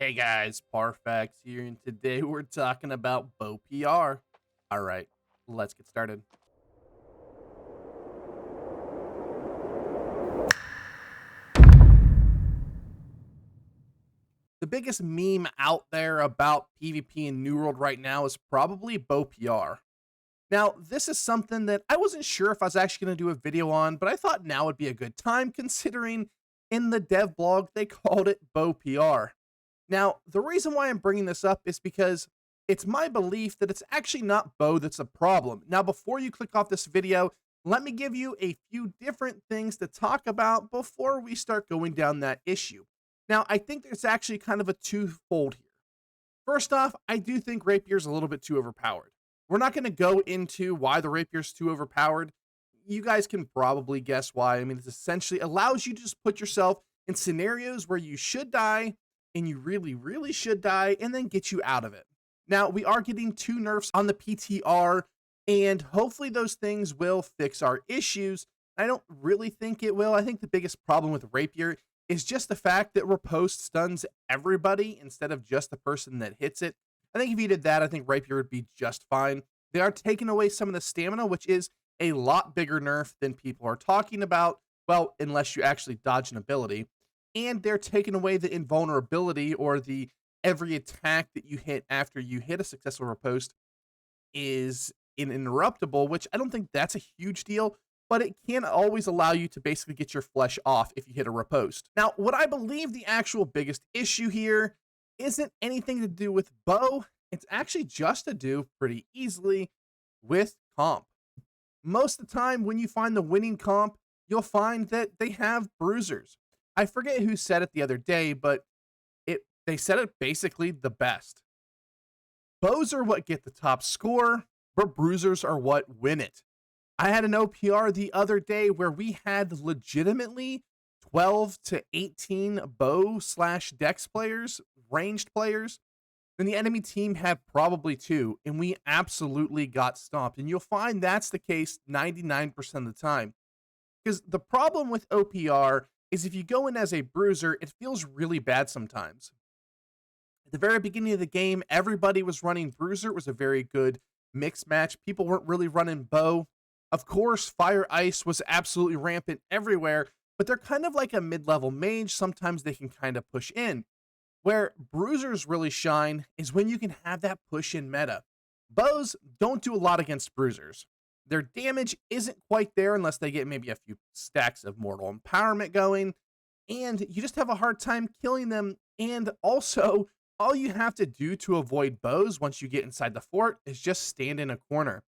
Hey guys, Parfax here, and today we're talking about BowPR. All right, let's get started. The biggest meme out there about PvP in New World right now is probably BowPR. Now, this is something that I wasn't sure if I was actually going to do a video on, but I thought now would be a good time considering in the dev blog they called it BowPR. Now, the reason why I'm bringing this up is because it's my belief that it's actually not bow that's a problem. Now, before you click off this video, let me give you a few different things to talk about before we start going down that issue. Now, I think there's actually kind of a twofold here. First off, I do think rapier's a little bit too overpowered. We're not going to go into why the rapier's too overpowered. You guys can probably guess why. I mean, it essentially allows you to just put yourself in scenarios where you should die and you really, really should die, and then get you out of it. Now, we are getting 2 nerfs on the PTR, and hopefully those things will fix our issues. I don't really think it will. I think the biggest problem with Rapier is just the fact that riposte stuns everybody instead of just the person that hits it. I think if you did that, I think Rapier would be just fine. They are taking away some of the stamina, which is a lot bigger nerf than people are talking about. Well, unless you actually dodge an ability. And they're taking away the invulnerability, or the every attack that you hit after you hit a successful riposte is uninterruptible, which I don't think that's a huge deal, but it can always allow you to basically get your flesh off if you hit a riposte. Now, what I believe the actual biggest issue here isn't anything to do with bow. It's actually just to do pretty easily with comp. Most of the time when you find the winning comp, you'll find that they have bruisers. I forget who said it the other day, but they said it basically the best. Bows are what get the top score, but bruisers are what win it. I had an OPR the other day where we had legitimately 12 to 18 bow slash dex players, ranged players, and the enemy team had probably 2, and we absolutely got stomped. And you'll find that's the case 99% of the time. Because the problem with OPR is if you go in as a bruiser, it feels really bad sometimes. At the very beginning of the game, everybody was running bruiser. It was a very good mixed match. People weren't really running bow. Of course, fire ice was absolutely rampant everywhere, but they're kind of like a mid-level mage. Sometimes they can kind of push in. Where bruisers really shine is when you can have that push in meta. Bows don't do a lot against bruisers. Their damage isn't quite there unless they get maybe a few stacks of mortal empowerment going, and you just have a hard time killing them. And also, all you have to do to avoid bows once you get inside the fort is just stand in a corner.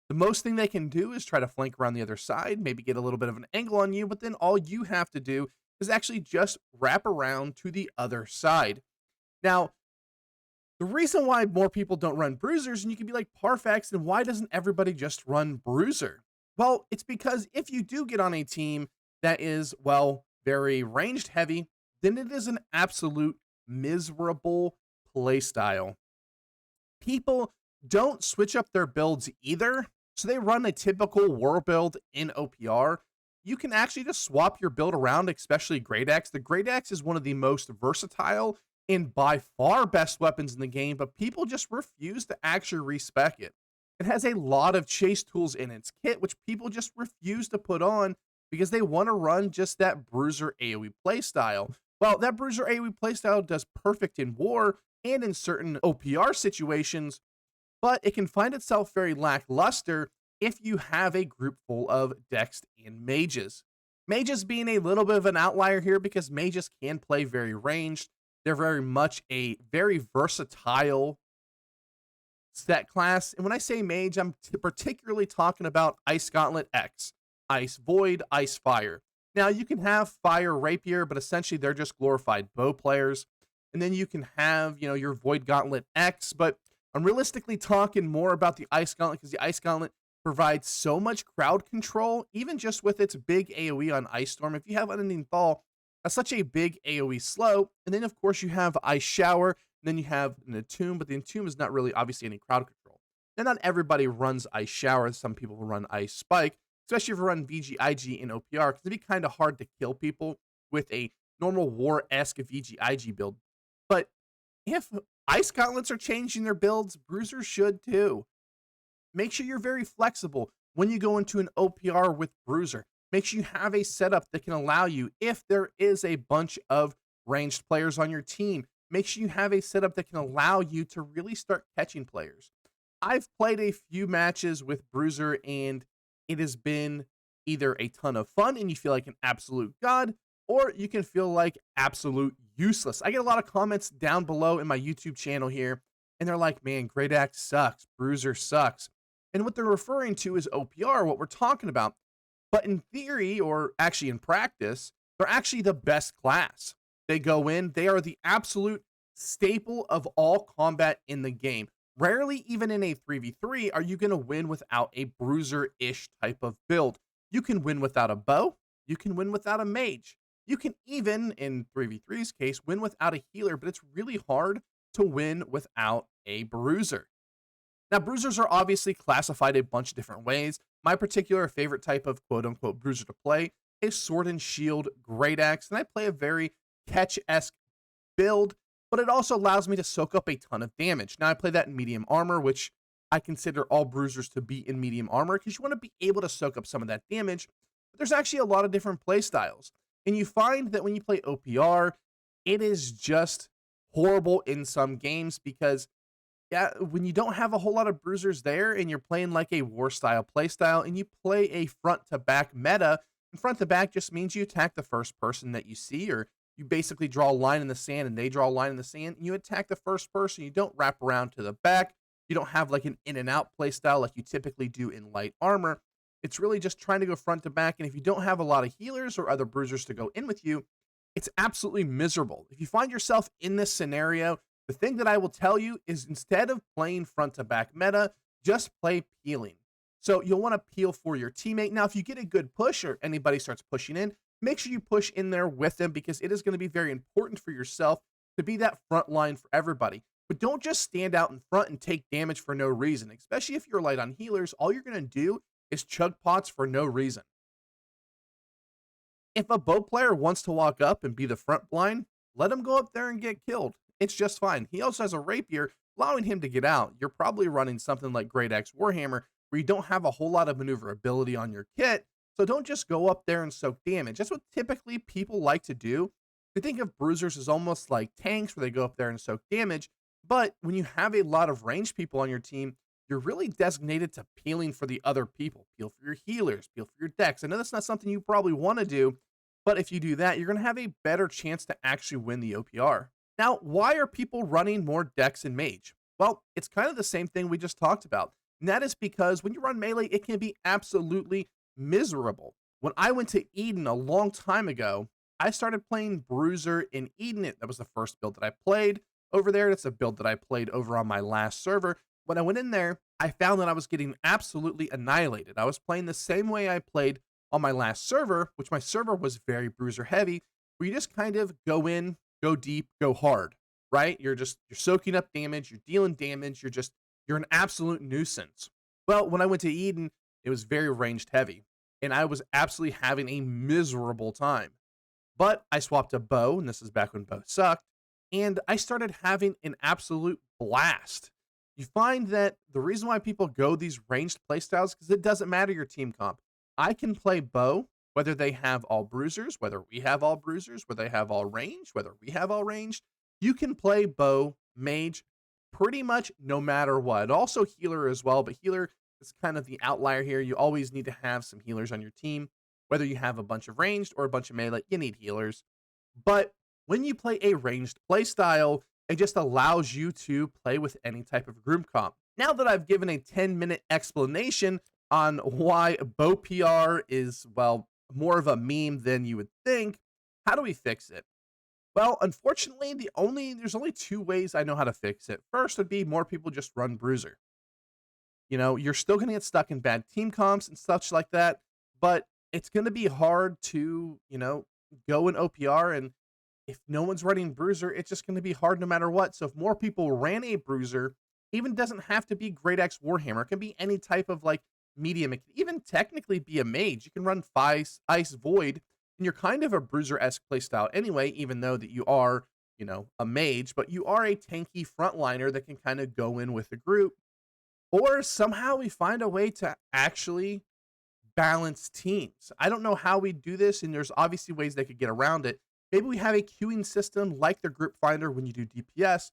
The most thing they can do is try to flank around the other side, maybe get a little bit of an angle on you, but then all you have to do is actually just wrap around to the other side. Now, the reason why more people don't run bruisers, and you can be like, Parfax, then why doesn't everybody just run bruiser? Well, it's because if you do get on a team that is, well, very ranged heavy, then it is an absolute miserable playstyle. People don't switch up their builds either, so they run a typical war build in OPR. You can actually just swap your build around, especially Great Axe. The Great Axe is one of the most versatile and by far best weapons in the game, but people just refuse to actually respec it. It has a lot of chase tools in its kit, which people just refuse to put on because they want to run just that bruiser AoE playstyle. Well, that bruiser AoE playstyle does perfect in war and in certain OPR situations, but it can find itself very lackluster if you have a group full of dex and mages. Mages being a little bit of an outlier here because mages can play very ranged. They're very much a very versatile set class. And when I say mage, I'm particularly talking about Ice Gauntlet X, Ice Void, Ice Fire. Now, you can have Fire Rapier, but essentially they're just glorified bow players. And then you can have, your Void Gauntlet X, but I'm realistically talking more about the Ice Gauntlet because the Ice Gauntlet provides so much crowd control, even just with its big AoE on Ice Storm. If you have Unending Thaw, that's such a big AoE slow. And then, of course, you have Ice Shower. And then you have an Entomb, but the Entomb is not really, obviously, any crowd control. And not everybody runs Ice Shower. Some people will run Ice Spike, especially if you run VGIG in OPR, because it'd be kind of hard to kill people with a normal war-esque VGIG build. But If ice gauntlets are changing their builds, bruisers should too. Make sure you're very flexible when you go into an OPR with bruiser. Make sure you have a setup that can allow you, if there is a bunch of ranged players on your team, make sure you have a setup that can allow you to really start catching players. I've played a few matches with bruiser and it has been either a ton of fun and you feel like an absolute god, or you can feel like absolute useless. I get a lot of comments down below in my YouTube channel here, and they're like, man, Great Axe sucks, bruiser sucks. And what they're referring to is OPR, what we're talking about. But in theory, or actually in practice, they're actually the best class. They go in, they are the absolute staple of all combat in the game. Rarely, even in a 3v3, are you going to win without a bruiser-ish type of build. You can win without a bow. You can win without a mage. You can even, in 3v3's case, win without a healer, but it's really hard to win without a bruiser. Now, bruisers are obviously classified a bunch of different ways. My particular favorite type of quote-unquote bruiser to play is Sword and Shield Great Axe, and I play a very catch-esque build, but it also allows me to soak up a ton of damage. Now, I play that in medium armor, which I consider all bruisers to be in medium armor, because you want to be able to soak up some of that damage. But there's actually a lot of different play styles, and you find that when you play OPR, it is just horrible in some games because yeah, when you don't have a whole lot of bruisers there and you're playing like a war style playstyle and you play a front to back meta, and front to back just means you attack the first person that you see, or you basically draw a line in the sand and they draw a line in the sand and you attack the first person. You don't wrap around to the back. You don't have like an in and out playstyle like you typically do in light armor. It's really just trying to go front to back. And if you don't have a lot of healers or other bruisers to go in with you, it's absolutely miserable. If you find yourself in this scenario, the thing that I will tell you is instead of playing front to back meta, just play peeling. So you'll want to peel for your teammate. Now, if you get a good push or anybody starts pushing in, make sure you push in there with them because it is going to be very important for yourself to be that front line for everybody. But don't just stand out in front and take damage for no reason, especially if you're light on healers. All you're going to do is chug pots for no reason. If a bow player wants to walk up and be the front line, let him go up there and get killed. It's just fine. He also has a rapier, allowing him to get out. You're probably running something like Great Axe Warhammer, where you don't have a whole lot of maneuverability on your kit, so don't just go up there and soak damage. That's what typically people like to do. They think of bruisers as almost like tanks, where they go up there and soak damage, but when you have a lot of ranged people on your team, you're really designated to peeling for the other people. Peel for your healers, peel for your decks. I know that's not something you probably want to do, but if you do that, you're going to have a better chance to actually win the OPR. Now, why are people running more decks in Mage? Well, it's kind of the same thing we just talked about. And that is because when you run melee, it can be absolutely miserable. When I went to Eden a long time ago, I started playing Bruiser in Eden. That was the first build that I played over there. That's a build that I played over on my last server. When I went in there, I found that I was getting absolutely annihilated. I was playing the same way I played on my last server, which my server was very Bruiser heavy, where you just kind of go in, go deep, go hard, right? You're soaking up damage, you're dealing damage, you're an absolute nuisance. Well, when I went to Eden, it was very ranged heavy, and I was absolutely having a miserable time. But I swapped a bow, and this is back when bow sucked, and I started having an absolute blast. You find that the reason why people go these ranged playstyles, because it doesn't matter your team comp. I can play bow, whether they have all bruisers, whether we have all bruisers, whether they have all range, whether we have all range. You can play bow, mage, pretty much no matter what. Also healer as well, but healer is kind of the outlier here. You always need to have some healers on your team. Whether you have a bunch of ranged or a bunch of melee, you need healers. But when you play a ranged play style, it just allows you to play with any type of group comp. Now that I've given a 10-minute explanation on why BowPR is, well, more of a meme than you would think, how do we fix it? Well, unfortunately, there's only two ways I know how to fix it. First would be more people just run Bruiser. You know, you're still going to get stuck in bad team comps and such like that, but it's going to be hard to, go in OPR, and if no one's running Bruiser, it's just going to be hard no matter what. So if more people ran a Bruiser, even doesn't have to be Great Axe Warhammer. It can be any type of like medium. It can even technically be a mage. You can run Ice Void, and you're kind of a Bruiser-esque playstyle anyway, even though that you are a mage, but you are a tanky frontliner that can kind of go in with the group. Or somehow we find a way to actually balance teams. I don't know how we do this, and there's obviously ways they could get around it. Maybe we have a queuing system like the group finder when you do DPS.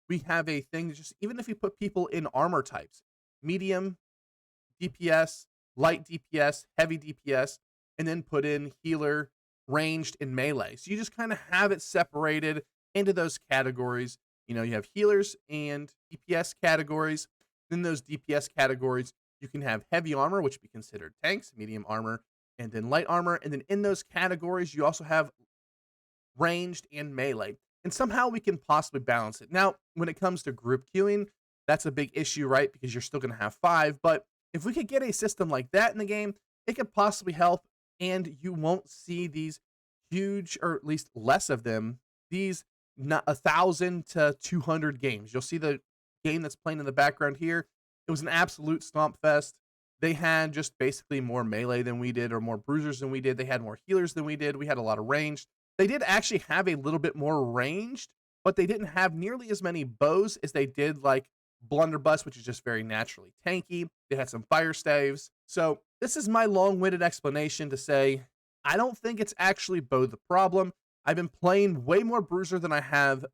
We have a thing that just, even if you put people in armor types, medium DPS, light DPS, heavy DPS, and then put in healer, ranged, and melee. So you just kind of have it separated into those categories. You have healers and DPS categories. Then those DPS categories, you can have heavy armor, which would be considered tanks, medium armor, and then light armor. And then in those categories, you also have ranged and melee. And somehow we can possibly balance it. Now, when it comes to group queuing, that's a big issue, right? Because you're still going to have 5. But if we could get a system like that in the game, it could possibly help. And you won't see these huge, or at least less of them, these 1,000 to 200 games. You'll see the game that's playing in the background here. It was an absolute stomp fest. They had just basically more melee than we did, or more bruisers than we did. They had more healers than we did. We had a lot of ranged. They did actually have a little bit more ranged, but they didn't have nearly as many bows as they did like blunderbuss, which is just very naturally tanky. They had some fire staves. So this is my long-winded explanation to say, I don't think it's actually bow the problem. I've been playing way more bruiser than I have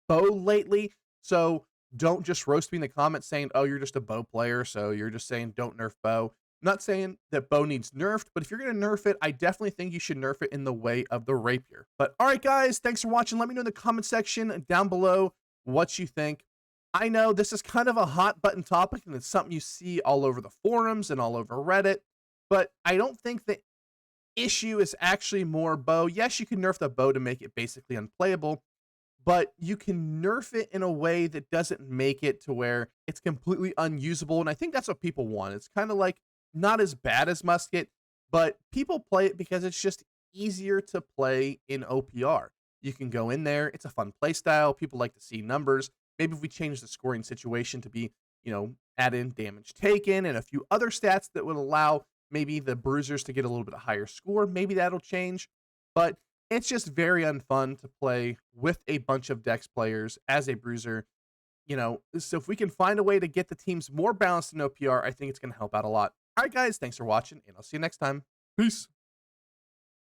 bow lately. So don't just roast me in the comments saying, oh, you're just a bow player, so you're just saying don't nerf bow. I'm not saying that bow needs nerfed, but if you're going to nerf it, I definitely think you should nerf it in the way of the rapier. But all right, guys, thanks for watching. Let me know in the comment section down below what you think. I know this is kind of a hot button topic, and it's something you see all over the forums and all over Reddit, but I don't think the issue is actually more bow. Yes, you can nerf the bow to make it basically unplayable, but you can nerf it in a way that doesn't make it to where it's completely unusable. And I think that's what people want. It's kind of like not as bad as musket, but people play it because it's just easier to play in OPR. You can go in there. It's a fun play style. People like to see numbers. Maybe if we change the scoring situation to be, add in damage taken and a few other stats that would allow maybe the bruisers to get a little bit higher score, maybe that'll change. But it's just very unfun to play with a bunch of Dex players as a bruiser. So if we can find a way to get the teams more balanced in OPR, I think it's going to help out a lot. All right, guys, thanks for watching, and I'll see you next time. Peace.